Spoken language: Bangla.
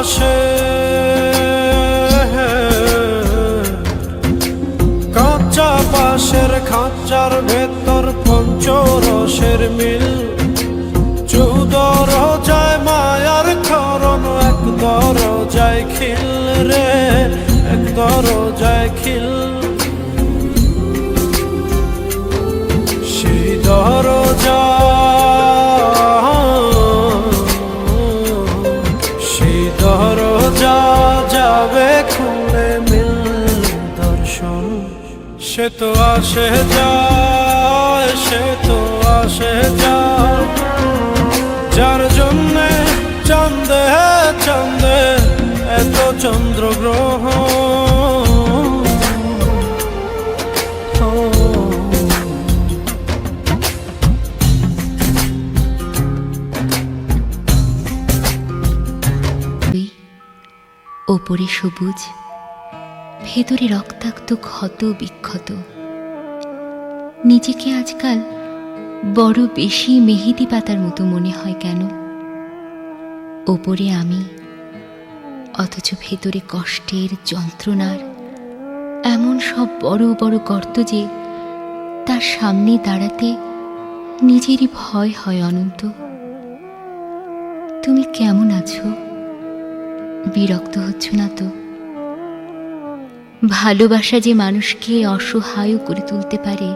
পাশে কাঁচা পাশের খাঁচার ভেতর পঞ্চরসের মিল, 14 রোজায় মায়ার খরণ, এক দরজায় খিল রে, এক দরজায় খিল। সেই দরজা, সেই দরজা যাবে খুলে মিল দর্শন। সে তো আসে যায়, সে তো আসে যায়, যার জন্যে চাঁদে চাঁদে এত চন্দ্রগ্রহণ। ওপরে সবুজ, ভেতরে রক্তাক্ত ক্ষত বিক্ষত। নিজেকে আজকাল বড় বেশি মেহেদি পাতার মতো মনে হয় কেন? ওপরে আমি, অথচ ভেতরে কষ্টের, যন্ত্রণার এমন সব বড় বড় গর্ত যে তার সামনে দাঁড়াতে নিজেরই ভয় হয় অনন্ত। তুমি কেমন আছো? বিরক্ত হচ্ছ না তো? ভালোবাসা যে মানুষকে অসহায় করে তুলতে পারে